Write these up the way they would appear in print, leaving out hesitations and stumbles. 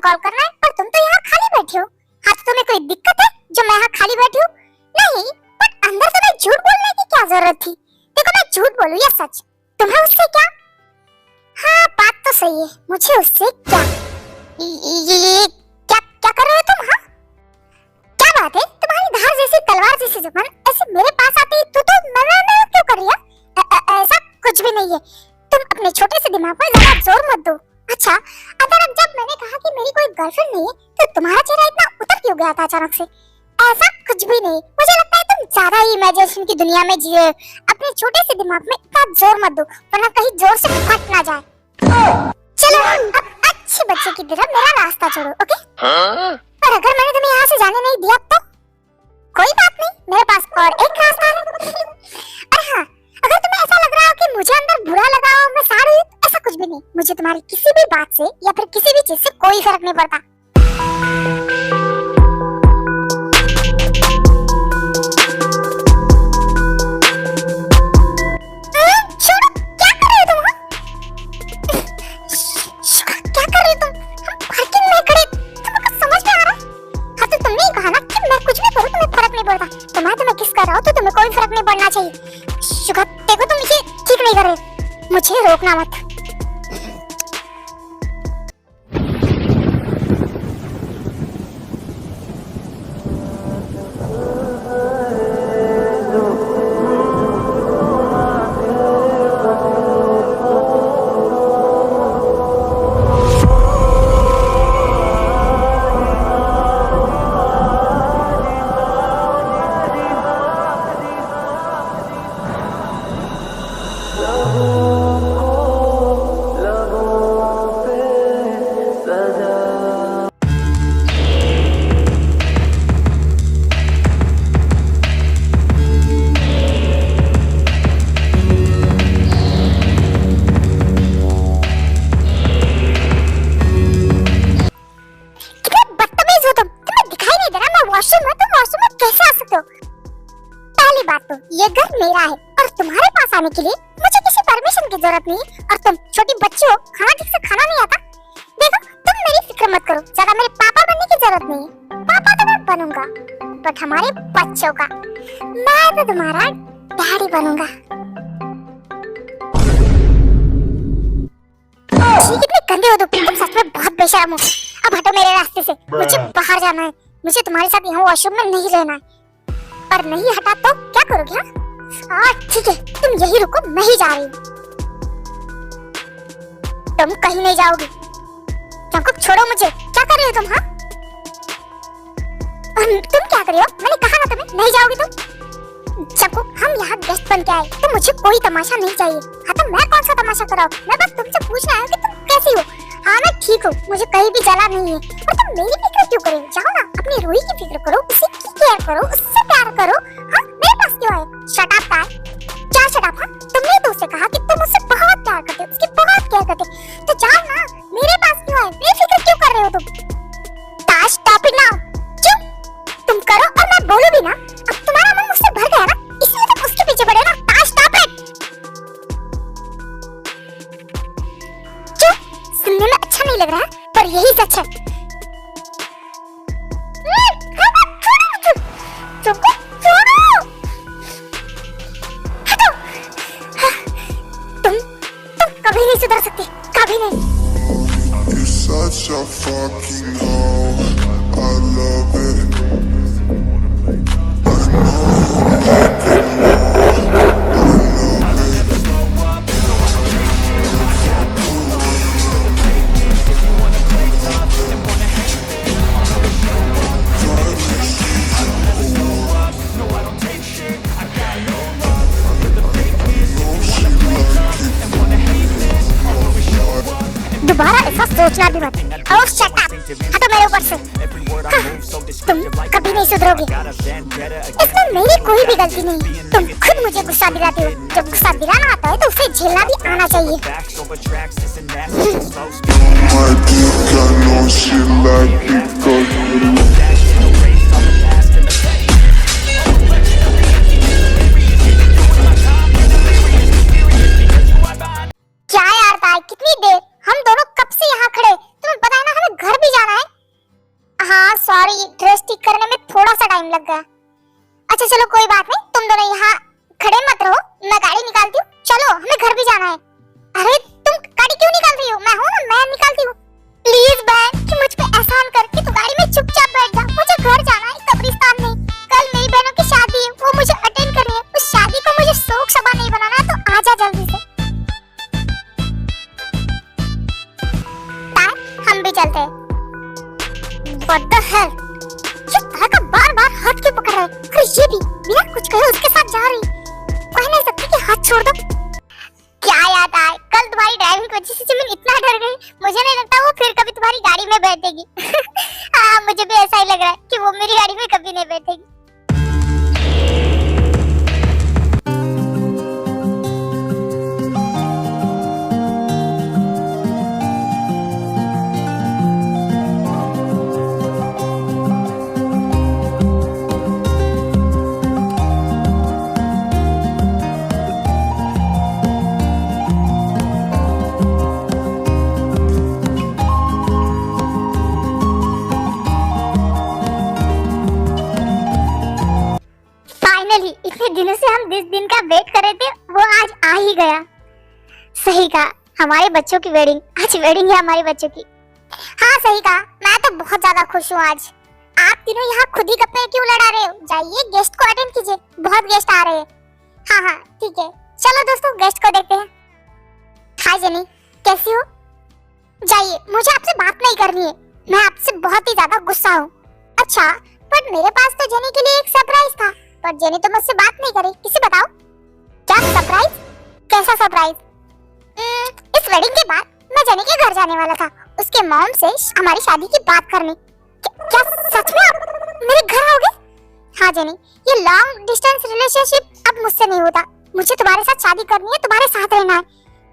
Call करना है और तुम तो यहाँ खाली बैठी हो। हाँ तो तुम्हें कोई दिक्कत है जो मैं यहाँ खाली बैठी हूँ? नहीं, पर अंदर से मैं झूठ बोलने की क्या जरूरत थी? देखो मैं झूठ बोलूँ या सच, तुम्हें उससे क्या? हाँ बात तो सही है, मुझे उससे क्या? ये क्या क्या कर रहे हो तुम? हाँ क्या बात है, तुम्हारी धार जैसी तलवार जैसी जुबान ऐसे मेरे पास आती तो मैं क्यों कर रही है? ऐसा कुछ भी नहीं है, तुम अपने छोटे से दिमाग पर ज्यादा जोर मत दो। अच्छा अगर जब मैंने कहा कि मेरी कोई गर्लफ्रेंड नहीं है तो तुम्हारा चेहरा इतना उतर क्यों गया था अचानक से? ऐसा कुछ भी नहीं, मुझे लगता है तुम ज्यादा ही इमेजिनेशन की दुनिया में जिए। अपने छोटे से दिमाग में इतना जोर मत दो वरना कहीं जोर से फट ना जाए। चलो अब अच्छी बच्चे की तरह मेरा रास्ता छोड़ो, ओके? पर अगर मैंने तुम्हें यहाँ से जाने नहीं दिया तो कोई बात नहीं, मेरे पास और एक रास्ता है। और हाँ, अगर तुम्हें ऐसा लग रहा हो कि मुझे अंदर बुरा लगा हो, मैं साड़ी, ऐसा कुछ भी नहीं। मुझे तुम्हारी किसी भी बात से या फिर किसी भी चीज से कोई फर्क नहीं पड़ता। छोड़ो, क्या कर रहे हो तुम? क्या कर रहे हो तुम? हम पार्किंग में खड़े, तुमको समझ में आ रहा? हाँ तो तुमने ही कहा ना कि मैं कुछ भी करूँ तुम्हें फर्क नहीं पड़ता, तो मैं तुम्हें किस कर रहा हूँ तो तुम्हें कोई फर्क नहीं पड़ना चाहिए। शुगर देखो तुम इसे ठीक नहीं कर रहे, मुझे रोकना मत। पहली बात तो ये घर मेरा है और तुम्हारे पास आने के लिए मुझे किसी परमिशन की जरूरत नहीं है। और तुम छोटी बच्ची हो, खाना ठीक से खाना नहीं आता। देखो तुम मेरी फिक्र मत करो, ज्यादा मेरे पापा बनने की जरूरत नहीं है। पापा तो मैं बनूंगा बट हमारे बच्चों का मैं तो तुम्हारा डैडी बनूंगा। कितने गंदे हो तुम सच में बहुत बेशर्म हो। अब हटो मेरे रास्ते से, मुझे बाहर जाना है, मुझे तुम्हारे साथ यहाँ वॉशरूम में नहीं रहना है। पर नहीं हटा तो क्या करोगे? हाँ ठीक है, तुम यही रुको, मैं ही जा रही हूँ। तुम कहीं नहीं जाओगी। जंकुक छोड़ो मुझे, क्या कर रहे हो तुम? हाँ तुम क्या कर रहे हो? मैंने कहा ना तुम्हें, नहीं जाओगी तुम। जंकुक हम यहाँ गेस्ट बन के आए तो मुझे कोई तमाशा नहीं चाहिए। हाँ तो मैं कौन सा तमाशा कराऊं? मैं बस तुमसे पूछना है कि तुम कैसी हो। हाँ मैं ठीक हूँ, मुझे कहीं भी जला नहीं है। और तुम मेरी फिक्र क्यों करो? जाओ ना अपनी रूही की फिक्र करो, उसी की केयर करो, उससे प्यार करो। हाँ मेरे पास क्यों आए? शट अप यार, क्या शट अप? हाँ तुमने तो उससे कहा कि तुम उससे बहुत प्यार करते हो, उसकी बहुत केयर करते हो, तो जाओ ना, मेरे पास क्यों आए? मेरी फिक्र क्यों कर रहे हो तुम? ताश स्टॉप इट नाउ। चुप तुम करो और मैं बोलूं भी ना। अब तुम्हारा मन मुझसे भर गया ना, इसलिए तुम उसके पीछे पड़े ना। ताश स्टॉप इट। चुप, सुनने में अच्छा नहीं लग रहा है पर यही सच है। तुम कभी नहीं सुधर सकती, कभी नहीं। You're such a fucking hoe, I love it. I know you like it more, दोबारा ऐसा ऐसा सोचना भी मत। ओह शट अप, हटो मेरे ऊपर से। तुम कभी नहीं सुधरोगे। इसमें मेरी कोई भी गलती नहीं, तुम खुद मुझे गुस्सा दिलाते हो। जब गुस्सा दिलाना आता है तो उसे झेलना भी आना चाहिए। My dick, I know she like it 'cause क्या यार ताई, कितनी देर? हम दोनों कब से यहाँ खड़े? तुम्हें पता है ना हमें घर भी जाना है। हाँ सॉरी, ड्रेस ठीक करने में थोड़ा सा टाइम लग गया। अच्छा चलो कोई बात नहीं, तुम दोनों यहाँ खड़े मत रहो, मैं गाड़ी निकालती हूँ। चलो हमें घर भी जाना है। अरे तुम गाड़ी क्यों निकाल रही हो? मैं हूँ ना, मैं निकालती हूँ। प्लीज बहन, कि मुझ पे एहसान करके तू गाड़ी में चुपचाप बैठ जा। मुझे घर जाना है, कब्रिस्तान नहीं। कल मेरी बहनों की शादी है, वो मुझे अटेंड करनी है। उस शादी को मुझे शोक सभा नहीं बनाना है, तो आजा जल्दी से। हम भी चलते हैं। What the hell? ये तरह का बार-बार हाथ क्यों पकड़ रहा है? अरे ये भी बिना कुछ कहे उसके साथ जा रही। कह नहीं सकती कि हाथ छोड़ दो। क्या याद आए, कल तुम्हारी ड्राइविंग की वजह से जमीन इतना डर गई, मुझे नहीं लगता वो फिर कभी तुम्हारी गाड़ी में बैठेगी। हाँ मुझे भी ऐसा ही लग रहा है कि वो मेरी गाड़ी में कभी नहीं बैठेगी। इतने दिनों से हम जिस दिन का वेट कर रहे थे वो आज आ ही गया। सही कहा, हमारे बच्चों की वेडिंग, आज वेडिंग है हमारे बच्चों की। हाँ सही कहा, मैं तो बहुत ज्यादा खुश हूँ आज। आप तीनों यहाँ खुद ही गप्पे क्यों लड़ा रहे हो? जाइए गेस्ट को अटेंड कीजिए, बहुत गेस्ट आ रहे हैं। हाँ हाँ ठीक है, चलो दोस्तों गेस्ट को देखते हैं। हाय जेनी, कैसी हो? जाइए, मुझे आपसे बात नहीं करनी है, मैं आपसे बहुत ही ज्यादा गुस्सा हूँ। अच्छा, पर मेरे पास तो जेनी के लिए एक सरप्राइज था, पर जेनी तो मुझसे बात नहीं करी। किसे बताओ? क्या सरप्राइज? कैसा सरप्राइज? इस वेडिंग के बाद मैं जेनी के घर जाने वाला था, उसके मॉम से हमारी शादी की बात करने। क्या सच में आप मेरे घर आओगे? हाँ जेनी, ये लॉन्ग डिस्टेंस रिलेशनशिप अब मुझसे नहीं होता। मुझे तुम्हारे साथ शादी करनी है, तुम्हारे साथ रहना है।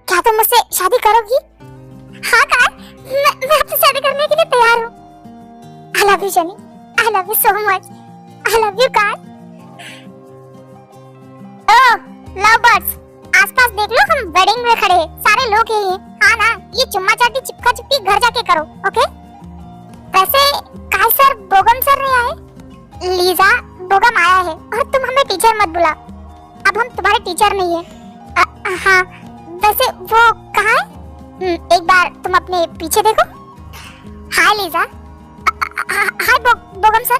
क्या तुम मुझसे शादी करोगी? हाँ काय, मैं आपसे शादी करने के लिए तैयार हूँ। I love you jenny, I love you so much, I love you काय। ओह लव बर्ड्स, आसपास देख लो, हम वेडिंग में खड़े हैं, सारे लोग हैं। हाँ ना, ये चुम्मा चाटी चिपका चिपकी घर जाके करो, ओके? वैसे काय सर बोगम सर नहीं आए? लीजा बोगम आया है, और तुम हमें टीचर मत बुला, अब हम तुम्हारे टीचर नहीं है। हाँ वैसे वो कहाँ है? एक बार तुम अपने पीछे देखो। हाय लीजा। हाय बोगम सर,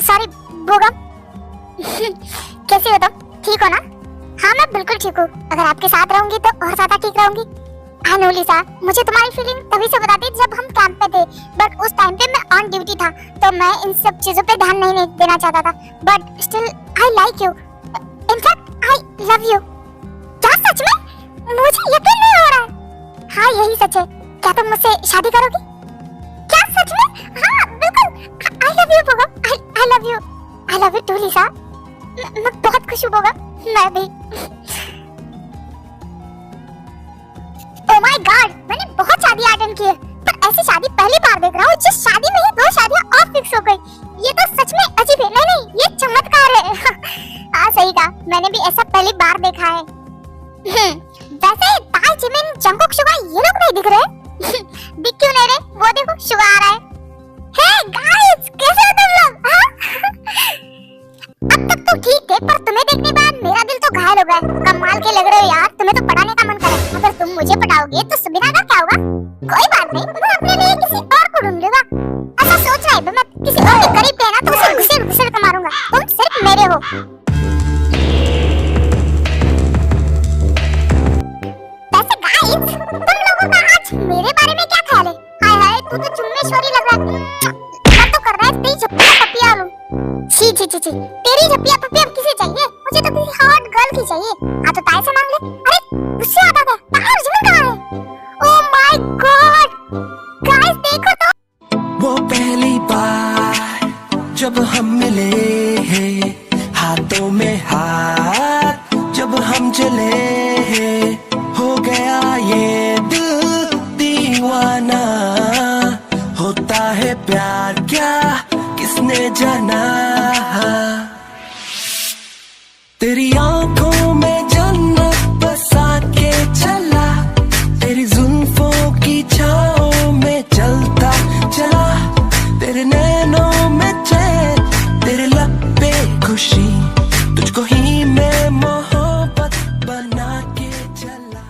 सॉरी बोगम। कैसे हो तुम? ठीक हो ना? हाँ मैं बिल्कुल ठीक हूँ, अगर आपके साथ रहूंगी तो और ज्यादा ठीक रहूंगी। आई नो लीजा, मुझे तुम्हारी फीलिंग तभी से बताती जब हम कैंप पे थे, बट उस टाइम पे मैं ऑन ड्यूटी था, तो मैं इन सब चीजों पे ध्यान नहीं देना चाहता था, but still I like you, in fact I love you. क्या सच में? मुझे यकीन नहीं हो रहा है। हाँ यही सच है, क्या तुम मुझसे शादी करोगी? क्या सच में? हाँ बिल्कुल, I love you Bogum, I love you, I love you too Lisa. मैं बहुत खुश हूँ बोगम, मैं भी। ओह माय गॉड, मैंने बहुत शादी अटेंड की है, पर ऐसी शादी पहली बार देख रहा हूँ जिस शादी में ही 2 शादियाँ और फिक्स हो गई। ये तो सच में अजीब है। नहीं नहीं, ये चमत्कार है। हाँ सही कहा, मैंने भी ऐसा पहली बार देखा है। वैसे ताई जिमिन जंगकुक शुगा ये लोग नहीं दिख रहे। दिख क्यों नहीं रहे? वो देखो शुगा आ रहा है। हे गाइस, कैसे हो तुम लोग? अब तक तो ठीक थे, पर तुम्हें देखने बाद मेरा दिल तो घायल हो गया। कमाल के लग रहे हो यार, तुम्हें तो पटाने का मन करे। अगर तुम मुझे पटाओगे तो सुबिना का क्या होगा? कोई बात नहीं, मैं अपने लिए किसी और को ढूंढ लूंगा। ऐसा सोच रहा है, मैं किसी और के करीब गया ना तो उसे घुसेड़ कर मारूंगा। तुम सिर्फ मेरे हो। वैसे गाइस, तुम लोगों का आज मेरे बारे में क्या ख्याल है? हाय हाय, तू तो चुम्मेश्वरी लग रहा है। मैं तो कर रहा है तेरी झप्पिया पपिया लूं। छी छी छी छी, तेरी झप्पिया पपिया किसे चाहिए? मुझे तो किसी हॉट गर्ल की चाहिए। हाँ तो ताई से मांग ले। अरे उससे याद आ गया, ताई जिमिन कहाँ है? ओह माय गॉड, प्यार क्या किसने जाना, तेरी आंखों में जन्नत बसा के चला, तेरी जुल्फों की छाओं में चलता चला, तेरे नैनों में चैन, तेरे लब पे खुशी, तुझको ही मैं मोहब्बत बना के चला।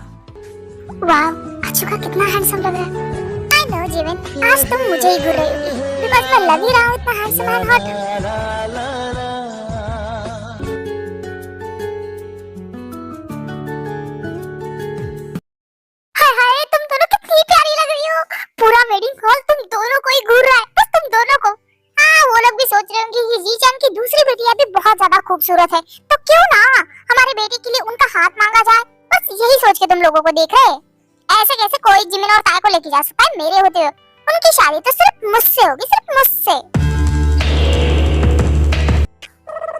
वाह, अचूका कितना हैंडसम लग रहा है। आई नो जीवन, आज तुम मुझे ही घूर रही होगी बिकॉज़ मैं लग ही रहा हूँ इतना हैंडसम एंड हॉट। हाय हाय, तुम दोनों कितनी प्यारी लग रही हो। पूरा वेडिंग हॉल तुम दोनों को ही घूर रहा है, बस तुम दोनों को। हाँ, वो लोग भी सोच रहे होंगे कि जीजान की दूसरी बेटी अभी बहुत ज्यादा खूबसूरत है, तो क्यों ना हमारे बेटे के लिए उनका हाथ मांगा जाए। बस यही सोच के तुम लोगों को देख रहे हैं। ऐसे कैसे कोई जिमिन और ताय को लेके जा सकता है मेरे होते हुए? उनकी शादी तो सिर्फ मुझसे होगी, सिर्फ मुझसे।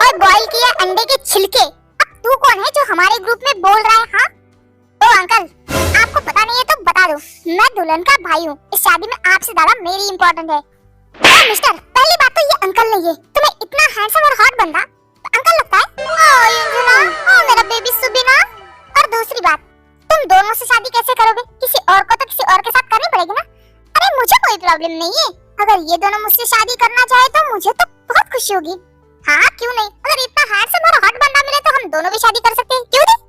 और बॉईल किया अंडे के छिलके, अब तू कौन है जो हमारे ग्रुप में बोल रहा है? हाँ ओ अंकल, आपको पता नहीं है तो बता दो, मैं दुल्हन का भाई हूँ। इस शादी में आपसे ज्यादा मेरी इम्पोर्टेंट है। ओ मिस्टर, पहली बात तो ये अंकल नहीं है, तुम्हें इतना हैंडसम और हॉट बंदा तो अंकल लगता है। ओ युंजुना, ओ मेरा बेबी सुबिना। और दूसरी बात, तुम दोनों से शादी कैसे करोगे? किसी और को तो किसी और के साथ करनी पड़ेगी ना। अरे मुझे कोई प्रॉब्लम नहीं है, अगर ये दोनों मुझसे शादी करना चाहे तो मुझे तो बहुत खुशी होगी। हाँ क्यों नहीं, अगर इतना हैंडसम और हॉट बंदा मिले तो हम दोनों भी शादी कर सकते हैं, क्यों नहीं?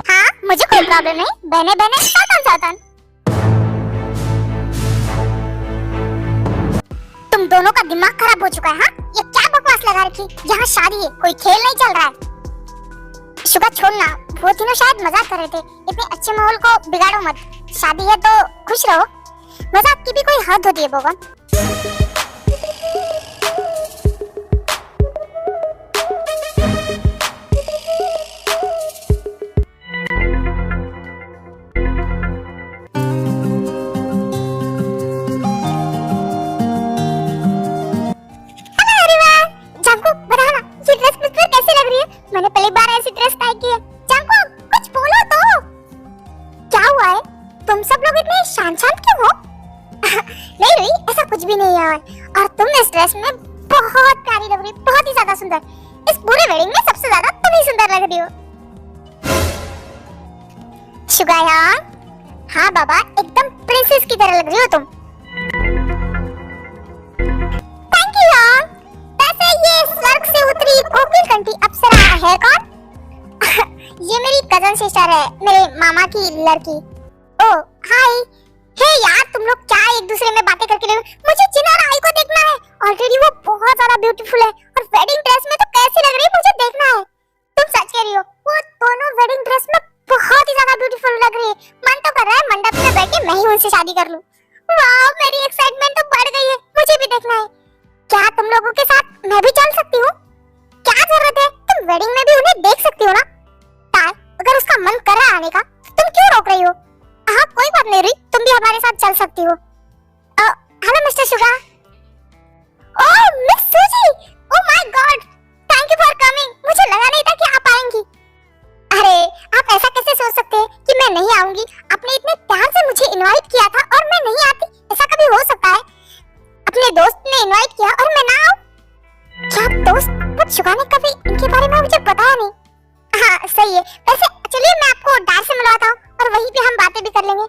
हाँ मुझे कोई प्रॉब्लम नहीं, बहने बहने सातन सातन। तुम दोनों का दिमाग खराब हो चुका है। हाँ, ये क्या बकवास लगा रखी? यहाँ शादी है, कोई खेल नहीं चल रहा है। शुगर छोड़ना, वो तीनों शायद मजाक कर रहे थे। इतने अच्छे माहौल को बिगाड़ो मत, शादी है तो खुश रहो। मजाक की भी कोई हद होती है बोगा। मैंने पहली बार ऐसी ड्रेस ट्राई की है। जांको, कुछ बोलो तो। क्या हुआ है? तुम सब लोग इतने शांत क्यों हो? नहीं रुई, ऐसा कुछ भी नहीं है। और तुम इस ड्रेस में बहुत प्यारी लग रही, बहुत ही ज्यादा सुंदर। इस पूरे वेडिंग में सबसे ज्यादा तुम ही सुंदर लग रही हो। शुगायान, हाँ बाबा, एकदम प्रिंसेस की तरह लग रही हो तुम। थैंक यू यार। वैसे ये स्वर्ग से उतरी कोकिल कंठी अप्सरा है कौन? ये मेरी कजन सिस्टर है, मेरे मामा की लड़की। ओ हाय। हे यार, तुम लोग क्या एक दूसरे में बातें करके रहे हो? मुझे जिन और आई को देखना है। ऑलरेडी वो बहुत ज्यादा ब्यूटीफुल है और वेडिंग ड्रेस में तो कैसी लग रही है मुझे देखना है। तुम सच कह रही हो? वो दोनों वेडिंग ड्रेस में बहुत ही ज्यादा ब्यूटीफुल लग रही है। मन तो कर रहा है मंडप में बैठ के मैं ही उनसे शादी कर लूं। वाह, मेरी एक्साइटमेंट तो बढ़ गई है, मुझे भी देखना है। क्या तुम लोगों के साथ मैं भी चल सकती हूँ? क्या जरूरत है, तुम वेडिंग में भी उन्हें देख सकती हो ना। तार, अगर उसका मन कर रहा है आने का, तुम क्यों रोक रही हो? हाँ कोई बात नहीं रही, तुम भी हमारे साथ चल सकती हो। Hello mister Suga. Oh miss Suzy, oh my god, thank you for coming. मुझे लगा नहीं था कि आप आएंगी। अरे आप ऐसा कैसे सोच सकते हैं कि मैं नहीं आऊंगी? आपने इतने प्यार से मुझे इनवाइट किया था और मैं नहीं आती, ऐसा कभी हो सकता है? अपने दोस्त ने इनवाइट किया और मैं ना आऊं? क्या दोस्त? बट शुगा ने कभी इनके बारे में मुझे बताया नहीं। हाँ सही है। वैसे चलिए मैं आपको डैड से मिलवाता हूँ और वहीं पे हम बातें भी कर लेंगे।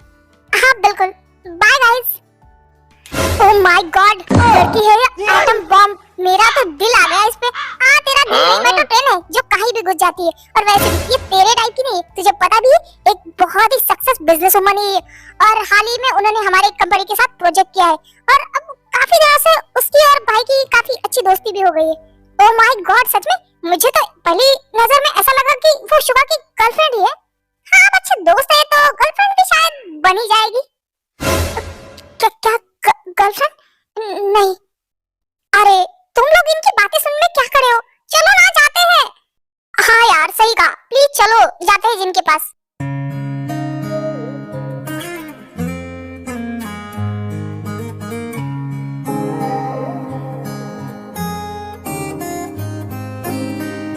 हाँ बिल्कुल, bye guys. Oh my god, लड़की है ये एटम बॉम्ब। मेरा तो दिल आ गया इस पे। हाँ तेरा दिल नहीं, मैं तो ट्रेन है जो कहीं भी घुस जाती है। और वैसे ये तेरे टाइप की नहीं, तुझे पता भी है, एक बहुत ही सक्सेस बिजनेस वुमन है और हाल ही में उन्होंने हमारे कंपनी के साथ प्रोजेक्ट किया है और अब काफी दिनों से उसकी और भाई की काफी अच्छी दोस्ती भी हो गई है। ओह माय गॉड, सच में? मुझे तो पहली नजर में ऐसा लगा कि वो शुगा की गर्लफ्रेंड ही है। हाँ अब अच्छे दोस्त है तो गर्लफ्रेंड भी शायद बन ही जाएगी। क्या गर्लफ्रेंड? नहीं। अरे तुम लोग इनकी बातें सुनने में क्या खड़े हो? चलो ना, जाते हैं। हाँ यार सही कहा, प्लीज चलो, जाते हैं जिनके पास।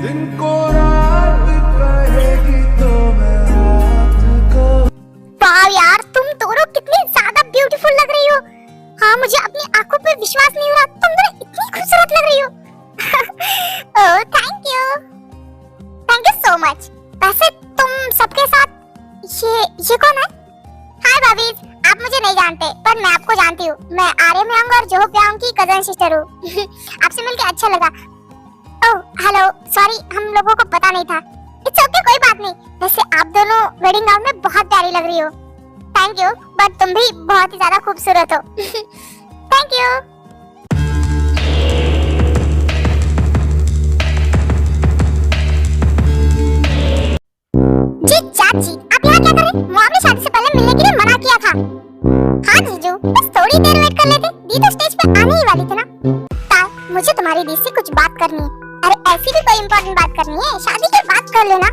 दिन को रात कहेगी तो मैं रात को। वाह यार, तुम दोनों कितनी ज्यादा ब्यूटीफुल लग रही ये कौन है? हाय भाभी, आप मुझे नहीं जानते पर मैं आपको जानती हूँ। मैं आर्य मयंक और जोहो प्यांग की कजन सिस्टर हूँ। आपसे मिलके अच्छा लगा। ओह हेलो, सॉरी हम लोगों को पता नहीं था। इट्स ओके, कोई बात नहीं। वैसे आप दोनों वेडिंग गाउन में बहुत प्यारी लग रही हो। थैंक यू, बट तुम भी बहुत ही ज्यादा खूबसूरत हो। Thank you. जी चाची, आप यहाँ क्या कर रहे? मॉम ने शादी से पहले मिलने के लिए मना किया था। हाँ जीजू, बस थोड़ी देर वेट कर लेते। दी तो स्टेज पे आने ही वाली थी ना। ताल, मुझे तुम्हारी दी से कुछ बात करनी है। अरे ऐसी भी कोई इम्पोर्टेंट बात करनी है, शादी के बाद कर लेना।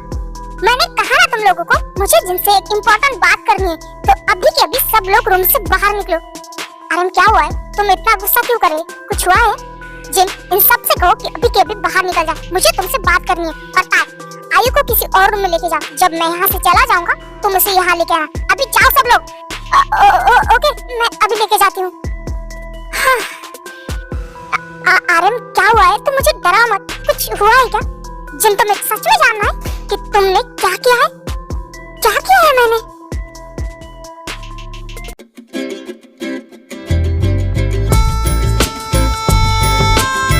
मैंने कहा ना तुम लोगों को, मुझे जिनसे एक इम्पोर्टेंट बात करनी है, तो अभी के अभी सब लोग रूम से बाहर निकलो। अरे क्या हुआ है? तुम इतना गुस्सा क्यों कर रहे? कुछ हुआ है? जिन, इन सब से कहो कि अभी के अभी बाहर निकल जा। मुझे तुमसे बात करनी है। और ताल, आयु को किसी और रूम में लेके जा। जब मैं यहाँ से चला जाऊंगा तुम उसे यहाँ लेके आना। अभी जाओ सब लोग। ओके, मैं अभी लेके जाती हूँ। आर्यन क्या हुआ है? तुम मुझे डराओ मत। कुछ हुआ है क्या? जिन, तुम्हें सच में जानना है कि तुमने क्या किया है?